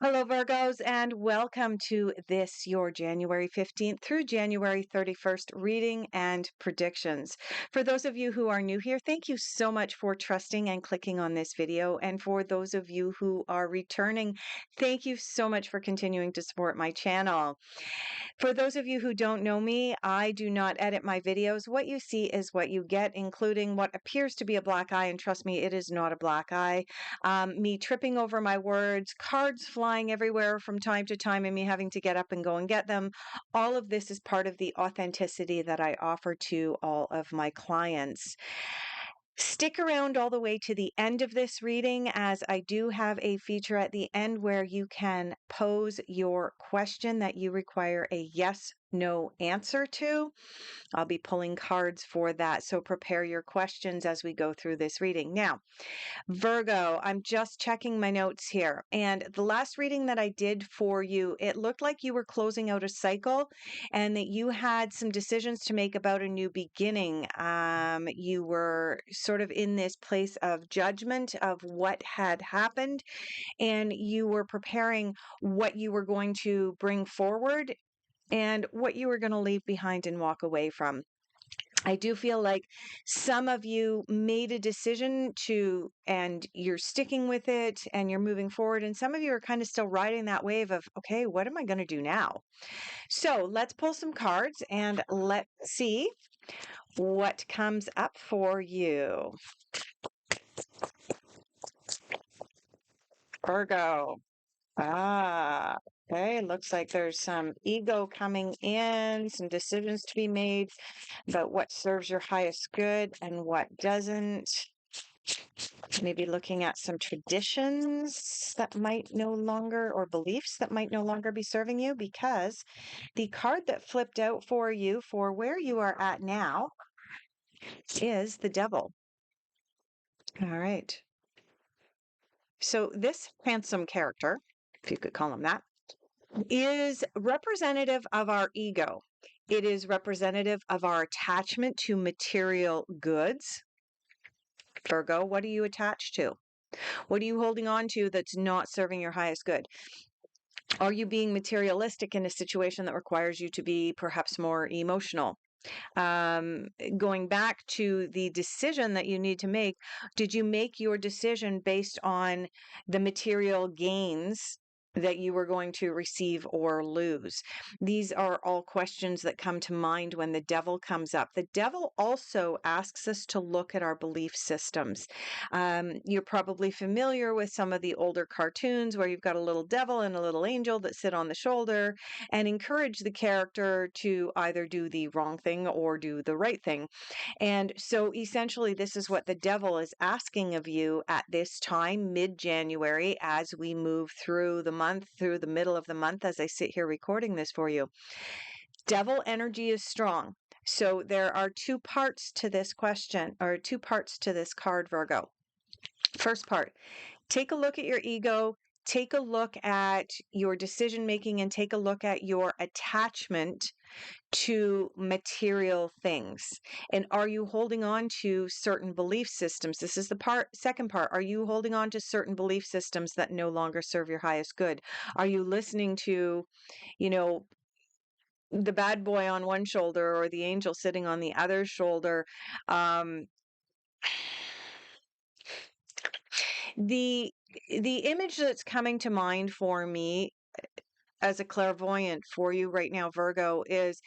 Hello, Virgos, and welcome to this, your January 15th through January 31st reading and predictions. For those of you who are new here, thank you so much for trusting and clicking on this video. And for those of you who are returning, thank you so much for continuing to support my channel. For those of you who don't know me, I do not edit my videos. What you see is what you get, including what appears to be a black eye. And trust me, it is not a black eye. Me tripping over my words, cards flying everywhere from time to time, and me having to get up and go and get them. All of this is part of the authenticity that I offer to all of my clients. Stick around all the way to the end of this reading, as I do have a feature at the end where you can pose your question that you require a yes, no answer to. I'll be pulling cards for that, so prepare your questions as we go through this reading. Now, Virgo, I'm just checking my notes here. And the last reading that I did for you, it looked like you were closing out a cycle and that you had some decisions to make about a new beginning. You were sort of in this place of judgment of what had happened, and you were preparing what you were going to bring forward and what you were going to leave behind and walk away from. I do feel like some of you made a decision and you're sticking with it and you're moving forward. And some of you are kind of still riding that wave of, okay, what am I going to do now? So let's pull some cards and let's see what comes up for you. Virgo. Okay. Looks like there's some ego coming in, some decisions to be made about what serves your highest good and what doesn't. Maybe looking at some traditions that might no longer, or beliefs that might no longer be serving you, because the card that flipped out for you for where you are at now is the Devil. All right. So this handsome character, if you could call him that, is representative of our ego. It is representative of our attachment to material goods. Virgo, what are you attached to? What are you holding on to that's not serving your highest good? Are you being materialistic in a situation that requires you to be perhaps more emotional? Going back to the decision that you need to make, did you make your decision based on the material gains that you were going to receive or lose? These are all questions that come to mind when the Devil comes up. The Devil also asks us to look at our belief systems. You're probably familiar with some of the older cartoons where you've got a little devil and a little angel that sit on the shoulder and encourage the character to either do the wrong thing or do the right thing. And so essentially, this is what the Devil is asking of you at this time, mid-January, as we move through the month, through the middle of the month, as I sit here recording this for you. Devil energy is strong. So there are two parts to this question, or two parts to this card, Virgo. First part, take a look at your ego, take a look at your decision making, and take a look at your attachment to material things. And are you holding on to certain belief systems? This is the second part. Are you holding on to certain belief systems that no longer serve your highest good? Are you listening to, you know, the bad boy on one shoulder or the angel sitting on the other shoulder? Um, the the image that's coming to mind for me as a clairvoyant for you right now, Virgo, is,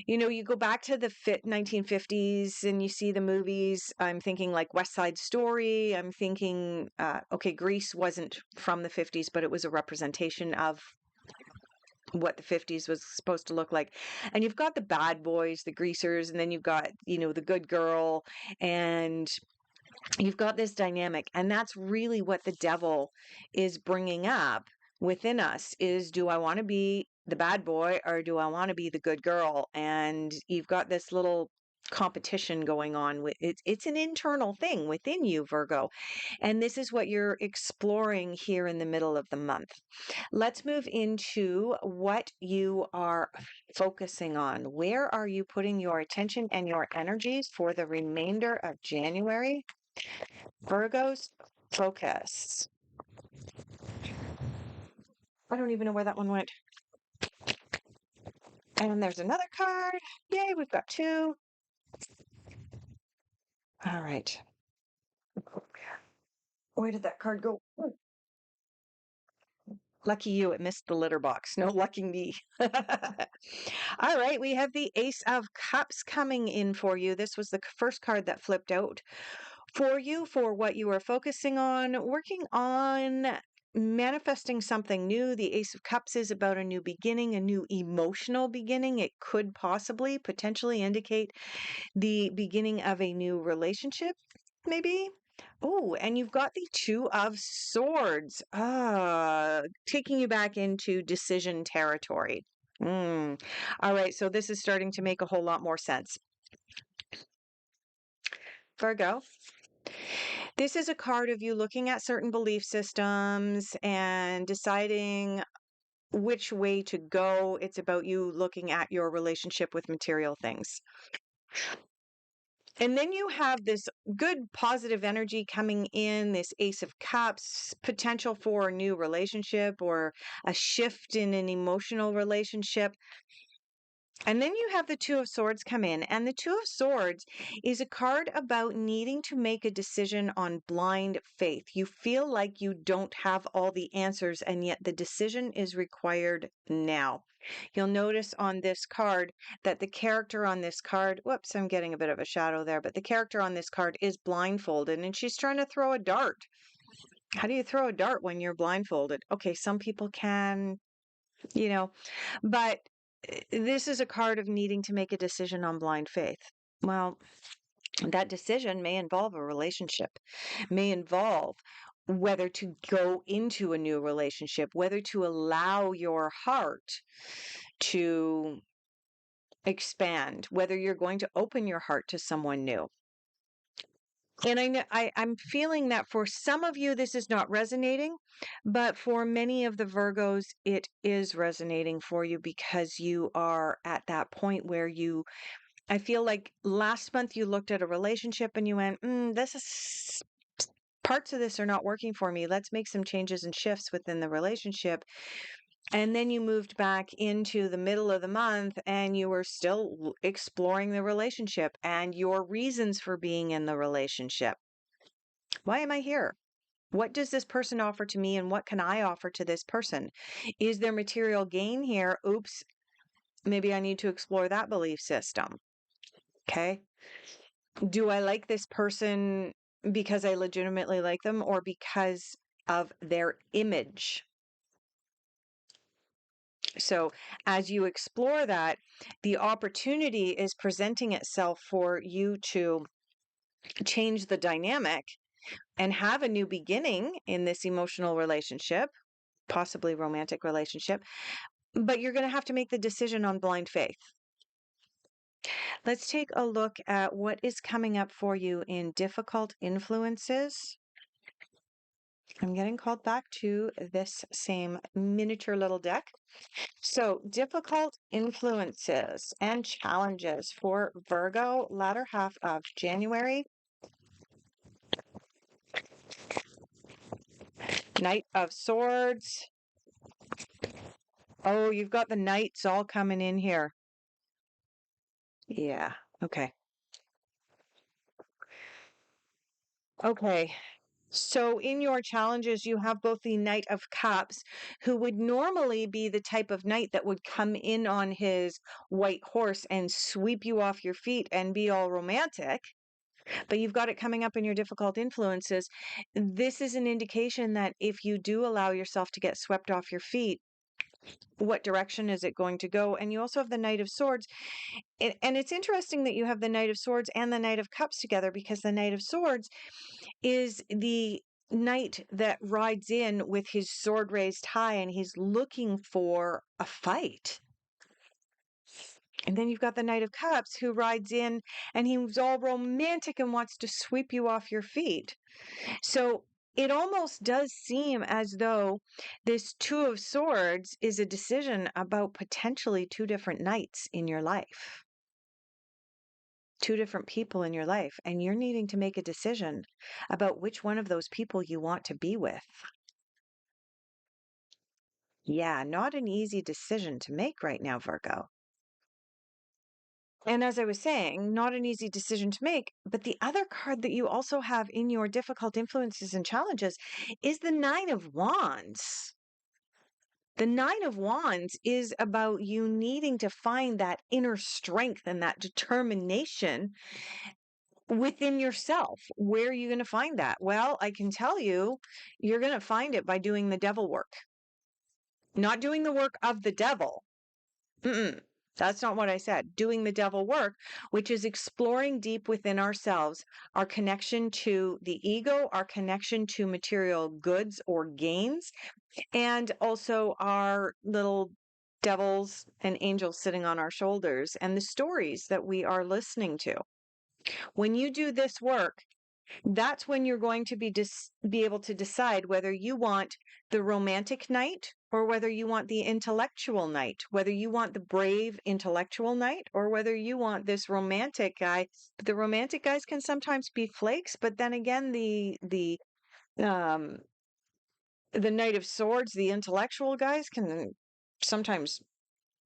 you go back to the 1950s and you see the movies. I'm thinking like West Side Story. I'm thinking, okay, Grease wasn't from the 50s, but it was a representation of what the 50s was supposed to look like. And you've got the bad boys, the greasers, and then you've got, the good girl, and you've got this dynamic. And that's really what the Devil is bringing up within us is, do I want to be the bad boy or do I want to be the good girl? And you've got this little competition going on with it's an internal thing within you, Virgo, and this is what you're exploring here in the middle of the month. Let's move into what you are focusing on. Where are you putting your attention and your energies for the remainder of January? Virgo's focus. I don't even know where that one went. And there's another card. Yay, we've got two. All right. Where did that card go? Ooh, lucky you, it missed the litter box. No, lucky me. All right, we have the Ace of Cups coming in for you. This was the first card that flipped out for you for what you are focusing on, working on manifesting something new. The Ace of Cups is about a new beginning, a new emotional beginning. It could possibly, potentially indicate the beginning of a new relationship, maybe. Oh, and you've got the Two of Swords, taking you back into decision territory. All right, so this is starting to make a whole lot more sense. Virgo, this is a card of you looking at certain belief systems and deciding which way to go. It's about you looking at your relationship with material things. And then you have this good positive energy coming in, this Ace of Cups, potential for a new relationship or a shift in an emotional relationship. And then you have the Two of Swords come in, and the Two of Swords is a card about needing to make a decision on blind faith. You feel like you don't have all the answers, and yet the decision is required now. You'll notice on this card that the character on this card, whoops, I'm getting a bit of a shadow there, but the character on this card is blindfolded, and she's trying to throw a dart. How do you throw a dart when you're blindfolded? Okay, some people can, you know, but this is a card of needing to make a decision on blind faith. Well, that decision may involve a relationship, may involve whether to go into a new relationship, whether to allow your heart to expand, whether you're going to open your heart to someone new. And I know I'm feeling that for some of you, this is not resonating, but for many of the Virgos, it is resonating for you because you are at that point where I feel like last month you looked at a relationship and you went, this is parts of this are not working for me. Let's make some changes and shifts within the relationship. And then you moved back into the middle of the month and you were still exploring the relationship and your reasons for being in the relationship. Why am I here? What does this person offer to me and what can I offer to this person? Is there material gain here? Oops, maybe I need to explore that belief system. Okay. Do I like this person because I legitimately like them or because of their image? So, as you explore that, the opportunity is presenting itself for you to change the dynamic and have a new beginning in this emotional relationship, possibly romantic relationship, but you're going to have to make the decision on blind faith. Let's take a look at what is coming up for you in difficult influences. I'm getting called back to this same miniature little deck. So, difficult influences and challenges for Virgo, latter half of January. Knight of Swords. Oh, you've got the knights all coming in here. Yeah, okay. Okay. So, in your challenges, you have both the Knight of Cups, who would normally be the type of knight that would come in on his white horse and sweep you off your feet and be all romantic. But you've got it coming up in your difficult influences. This is an indication that if you do allow yourself to get swept off your feet, what direction is it going to go? And you also have the Knight of Swords. And it's interesting that you have the Knight of Swords and the Knight of Cups together because the Knight of Swords is the knight that rides in with his sword raised high and he's looking for a fight. And then you've got the Knight of Cups who rides in and he's all romantic and wants to sweep you off your feet. So it almost does seem as though this Two of Swords is a decision about potentially two different knights in your life, two different people in your life, and you're needing to make a decision about which one of those people you want to be with. Yeah, not an easy decision to make right now, Virgo. And as I was saying, not an easy decision to make. But the other card that you also have in your difficult influences and challenges is the Nine of Wands. The Nine of Wands is about you needing to find that inner strength and that determination within yourself. Where are you going to find that? Well, I can tell you, you're going to find it by doing the devil work, not doing the work of the devil. Mm-mm. That's not what I said. Doing the devil work, which is exploring deep within ourselves, our connection to the ego, our connection to material goods or gains, and also our little devils and angels sitting on our shoulders and the stories that we are listening to. When you do this work, that's when you're going to be able to decide whether you want the romantic knight or whether you want the intellectual knight, whether you want the brave intellectual knight or whether you want this romantic guy. The romantic guys can sometimes be flakes, but then again, um the knight of swords, the intellectual guys, can sometimes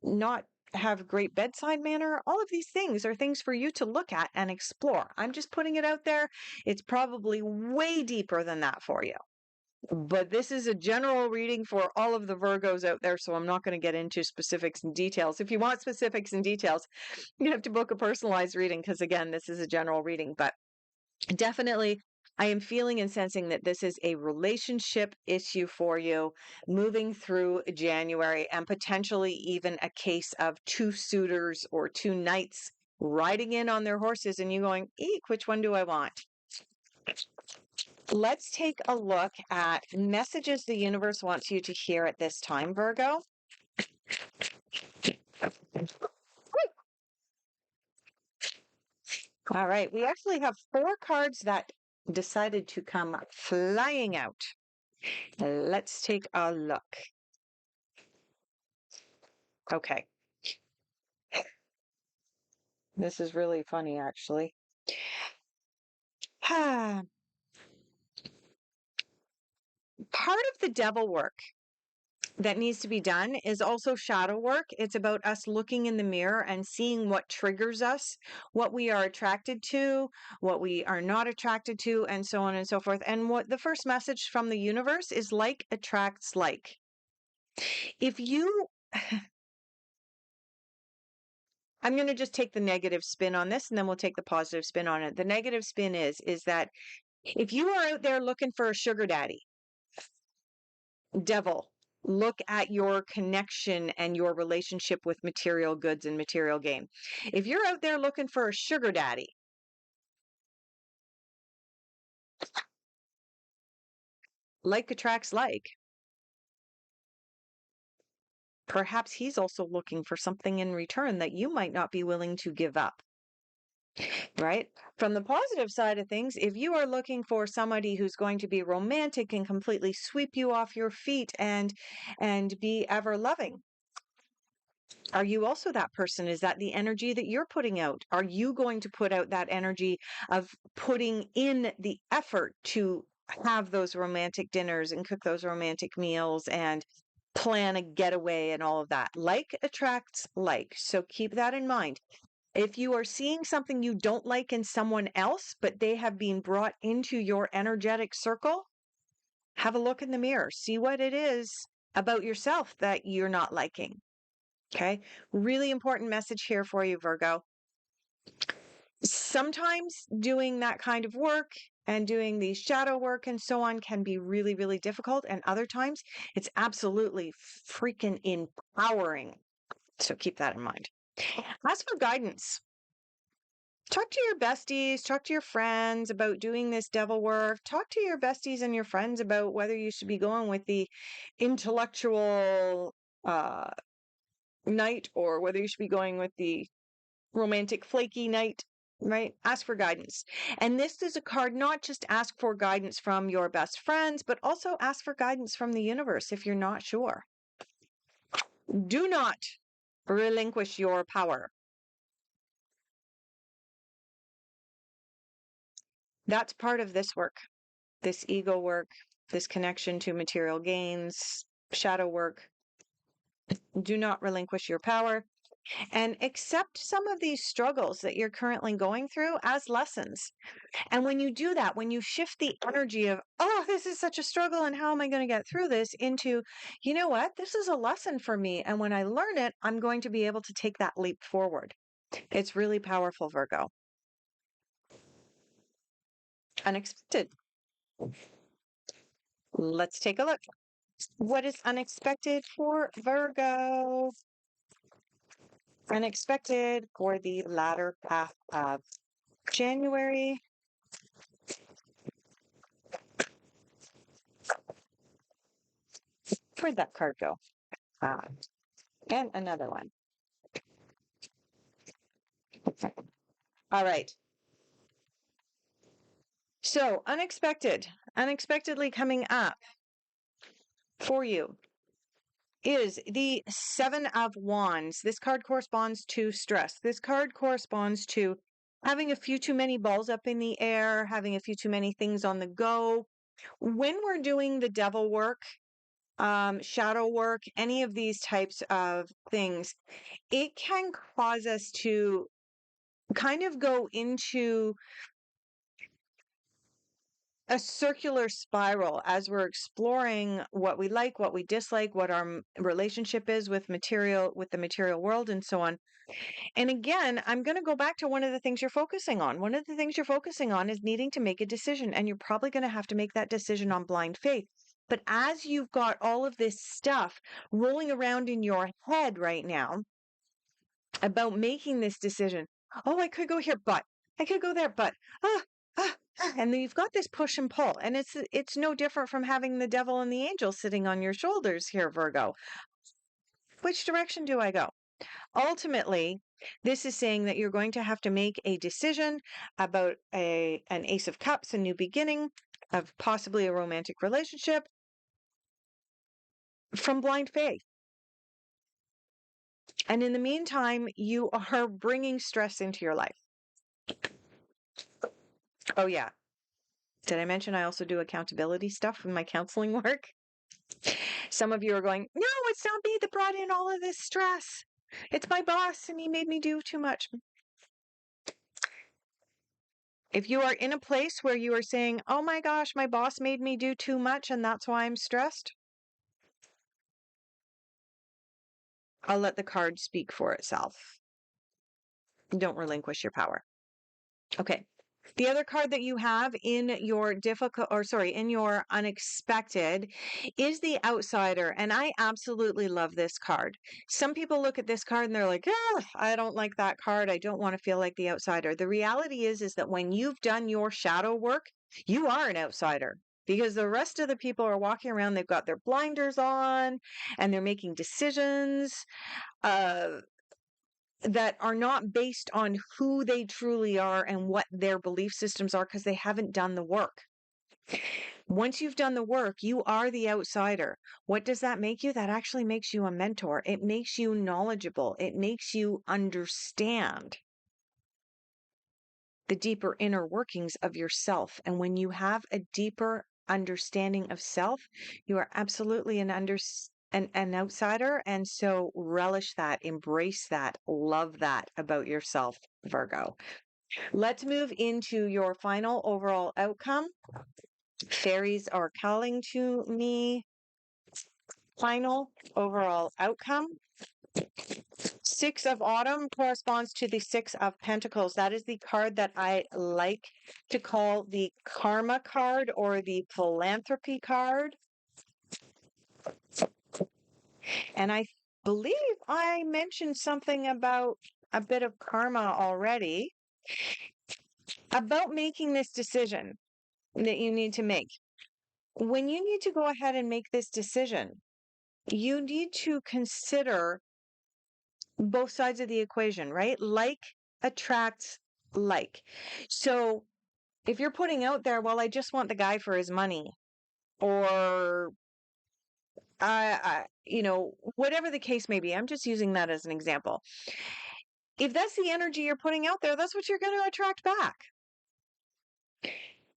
not have great bedside manner. All of these things are things for you to look at and explore. I'm just putting it out there. It's probably way deeper than that for you. But this is a general reading for all of the Virgos out there, so I'm not going to get into specifics and details. If you want specifics and details, you have to book a personalized reading because, again, this is a general reading. But definitely, I am feeling and sensing that this is a relationship issue for you moving through January and potentially even a case of two suitors or two knights riding in on their horses and you going, eek, which one do I want? Let's take a look at messages the universe wants you to hear at this time, Virgo. All right, we actually have 4 cards that decided to come flying out. Let's take a look. Okay. This is really funny, actually. Part of the devil work that needs to be done is also shadow work. It's about us looking in the mirror and seeing what triggers us, what we are attracted to, what we are not attracted to, and so on and so forth. And what the first message from the universe is like attracts like. If you I'm going to just take the negative spin on this and then we'll take the positive spin on it. The negative spin is that if you are out there looking for a sugar daddy, devil, look at your connection and your relationship with material goods and material gain. If you're out there looking for a sugar daddy, like attracts like, perhaps he's also looking for something in return that you might not be willing to give up. Right? From the positive side of things, if you are looking for somebody who's going to be romantic and completely sweep you off your feet and be ever loving, are you also that person? Is that the energy that you're putting out? Are you going to put out that energy of putting in the effort to have those romantic dinners and cook those romantic meals and plan a getaway and all of that? Like attracts like. So keep that in mind. If you are seeing something you don't like in someone else, but they have been brought into your energetic circle, have a look in the mirror. See what it is about yourself that you're not liking. Okay. Really important message here for you, Virgo. Sometimes doing that kind of work and doing the shadow work and so on can be really, really difficult. And other times it's absolutely freaking empowering. So keep that in mind. Ask for guidance. Talk to your besties, talk to your friends about doing this devil work. Talk to your besties and your friends about whether you should be going with the intellectual uh, knight or whether you should be going with the romantic flaky knight, right? Ask for guidance. And this is a card not just ask for guidance from your best friends, but also ask for guidance from the universe if you're not sure. Do not relinquish your power. That's part of this work, this ego work, this connection to material gains, shadow work. Do not relinquish your power and accept some of these struggles that you're currently going through as lessons. And when you do that, when you shift the energy of, oh, this is such a struggle and how am I going to get through this, into, you know what, this is a lesson for me. And when I learn it, I'm going to be able to take that leap forward. It's really powerful, Virgo. Unexpected. Let's take a look. What is unexpected for Virgo? Unexpected for the latter half of January. Where'd that card go? And another one. Okay. All right. So unexpectedly coming up for you is the Seven of Wands. This card corresponds to stress. This card corresponds to having a few too many balls up in the air, having a few too many things on the go. When we're doing the devil work, shadow work, any of these types of things, it can cause us to kind of go into a circular spiral as we're exploring what we like, what we dislike, what our relationship is with the material world, and so on. And again, I'm going to go back to one of the things you're focusing on. One of the things you're focusing on is needing to make a decision, and you're probably going to have to make that decision on blind faith. But as you've got all of this stuff rolling around in your head right now about making this decision, oh, I could go here, but I could go there, but and then you've got this push and pull, and it's no different from having the devil and the angel sitting on your shoulders here, Virgo. Which direction do I go? Ultimately, this is saying that you're going to have to make a decision about an Ace of Cups, a new beginning of possibly a romantic relationship, from blind faith. And in the meantime, you are bringing stress into your life. Oh, yeah. Did I mention I also do accountability stuff in my counseling work? Some of you are going, no, it's not me that brought in all of this stress. It's my boss and he made me do too much. If you are in a place where you are saying, oh my gosh, my boss made me do too much and that's why I'm stressed, I'll let the card speak for itself. Don't relinquish your power. Okay. The other card that you have in your in your unexpected is the outsider. And I absolutely love this card. Some people look at this card and they're like, I don't like that card. I don't want to feel like the outsider. The reality is that when you've done your shadow work, you are an outsider. Because the rest of the people are walking around, they've got their blinders on and they're making decisions that are not based on who they truly are and what their belief systems are, because they haven't done the work. Once you've done the work, you are the outsider. What does that make you? That actually makes you a mentor. It makes you knowledgeable. It makes you understand the deeper inner workings of yourself. And when you have a deeper understanding of self, you are absolutely an outsider. And so relish that, embrace that, love that about yourself, Virgo. Let's move into your final overall outcome. Fairies are calling to me. Final overall outcome. Six of Autumn corresponds to the Six of Pentacles. That is the card that I like to call the Karma card or the Philanthropy card. And I believe I mentioned something about a bit of karma already, about making this decision that you need to make. When you need to go ahead and make this decision, you need to consider both sides of the equation, right? Like attracts like. So if you're putting out there, well, I just want the guy for his money, or whatever the case may be, I'm just using that as an example. If that's the energy you're putting out there, that's what you're going to attract back.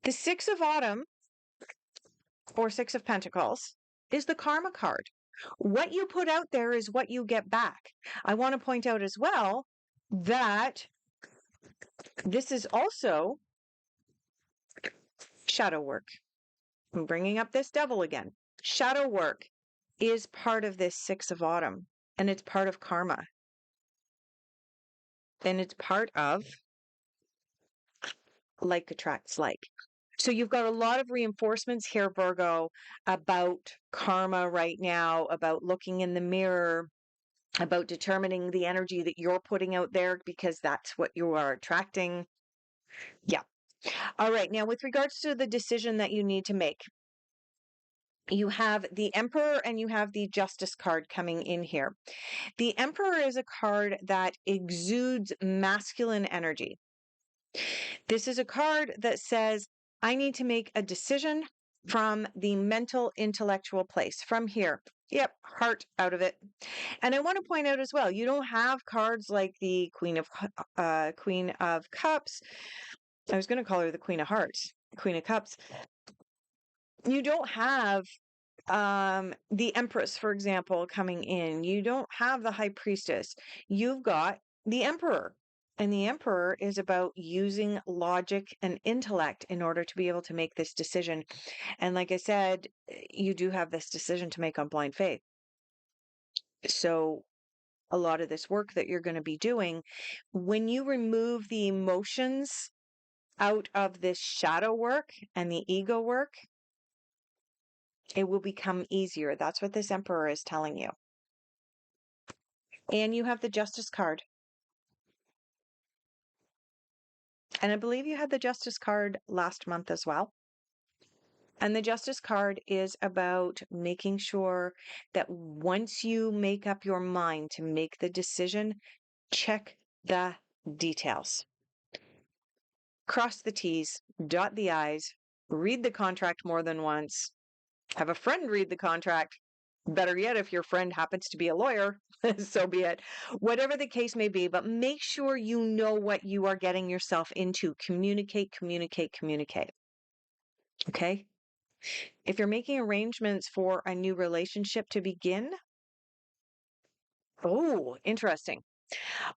The Six of Autumn or Six of Pentacles is the Karma card. What you put out there is what you get back. I want to point out as well that this is also shadow work. I'm bringing up this devil again. Shadow work is part of this 6 of Autumn, and it's part of karma, and it's part of like attracts like. So you've got a lot of reinforcements here, Virgo, about karma right now, about looking in the mirror, about determining the energy that you're putting out there because that's what you are attracting. Yeah. All right. Now, with regards to the decision that you need to make, you have the Emperor and you have the Justice card coming in here. The Emperor is a card that exudes masculine energy. This is a card that says, I need to make a decision from the mental, intellectual place, from here. Yep, heart out of it. And I want to point out as well, you don't have cards like the Queen of Cups. I was going to call her the Queen of Hearts, Queen of Cups. You don't have the Empress, for example, coming in. You don't have the High Priestess. You've got the Emperor. And the Emperor is about using logic and intellect in order to be able to make this decision. And like I said, you do have this decision to make on blind faith. So a lot of this work that you're going to be doing, when you remove the emotions out of this shadow work and the ego work, it will become easier. That's what this Emperor is telling you. And you have the Justice card. And I believe you had the Justice card last month as well. And the Justice card is about making sure that once you make up your mind to make the decision, check the details. Cross the T's, dot the I's, read the contract more than once, have a friend read the contract. Better yet, if your friend happens to be a lawyer, so be it. Whatever the case may be, but make sure you know what you are getting yourself into. Communicate, communicate, communicate. Okay? If you're making arrangements for a new relationship to begin, oh, interesting.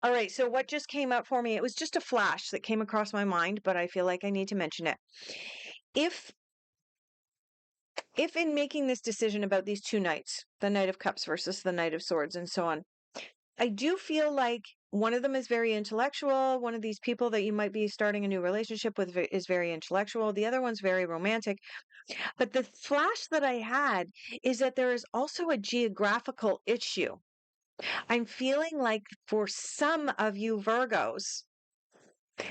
All right, so what just came up for me, it was just a flash that came across my mind, but I feel like I need to mention it. If in making this decision about these two knights, the Knight of Cups versus the Knight of Swords and so on, I do feel like one of them is very intellectual. One of these people that you might be starting a new relationship with is very intellectual. The other one's very romantic. But the flash that I had is that there is also a geographical issue. I'm feeling like for some of you Virgos,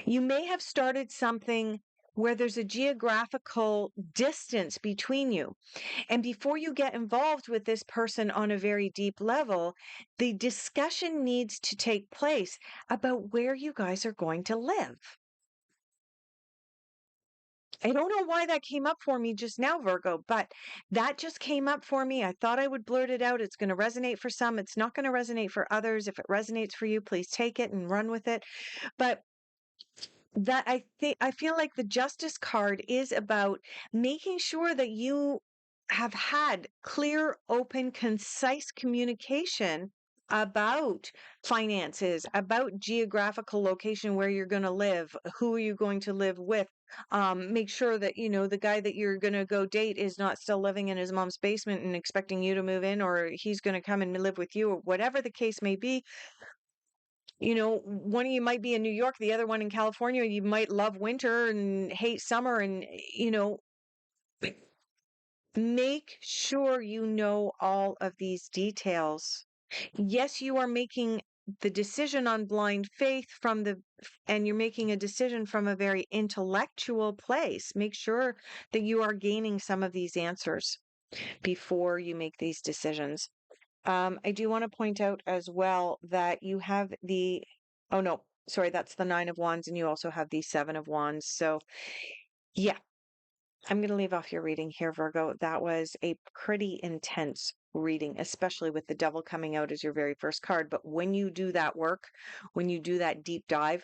you may have started something where there's a geographical distance between you. And before you get involved with this person on a very deep level, the discussion needs to take place about where you guys are going to live. I don't know why that came up for me just now, Virgo, but that just came up for me. I thought I would blurt it out. It's going to resonate for some. It's not going to resonate for others. If it resonates for you, please take it and run with it. But that I feel like the Justice card is about making sure that you have had clear, open, concise communication about finances, about geographical location where you're going to live, who are you going to live with. Make sure that the guy that you're going to go date is not still living in his mom's basement and expecting you to move in, or he's going to come and live with you, or whatever the case may be. One of you might be in New York, the other one in California. You might love winter and hate summer, and make sure you know all of these details. Yes, you are making the decision on blind faith and you're making a decision from a very intellectual place. Make sure that you are gaining some of these answers before you make these decisions. I do want to point out as well that you have oh no, sorry, that's the 9 of Wands, and you also have the 7 of Wands. So yeah, I'm going to leave off your reading here, Virgo. That was a pretty intense reading, especially with the Devil coming out as your very first card. But when you do that work, when you do that deep dive,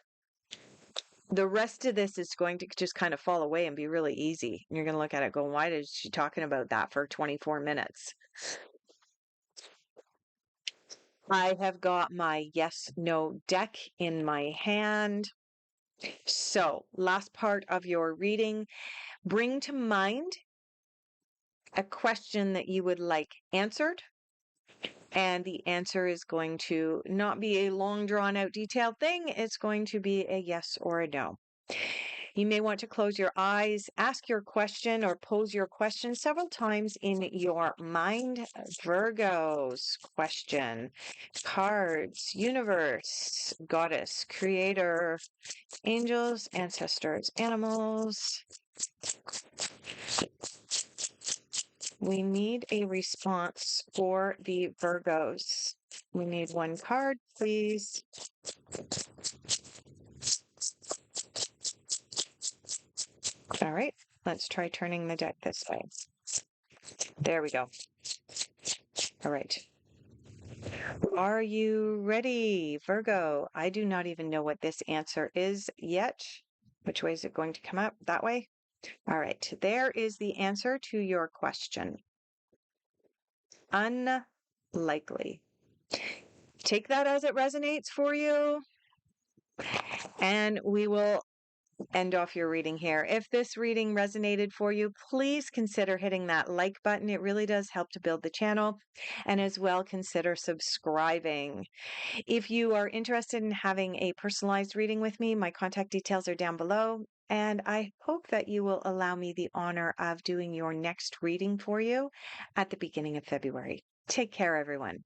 the rest of this is going to just kind of fall away and be really easy. And you're going to look at it going, why is she talking about that for 24 minutes? I have got my yes, no deck in my hand. So, last part of your reading, bring to mind a question that you would like answered. And the answer is going to not be a long, drawn out, detailed thing. It's going to be a yes or a no. You may want to close your eyes, ask your question, or pose your question several times in your mind. Virgo's question: cards, universe, goddess, creator, angels, ancestors, animals. We need a response for the Virgos. We need one card, please. All right, let's try turning the deck this way. There we go. All right. Are you ready, Virgo? I do not even know what this answer is yet. Which way is it going to come up? That way? All right, there is the answer to your question. Unlikely. Take that as it resonates for you. And we will end off your reading here. If this reading resonated for you, please consider hitting that like button. It really does help to build the channel. And as well, consider subscribing. If you are interested in having a personalized reading with me, my contact details are down below. And I hope that you will allow me the honor of doing your next reading for you at the beginning of February. Take care, everyone.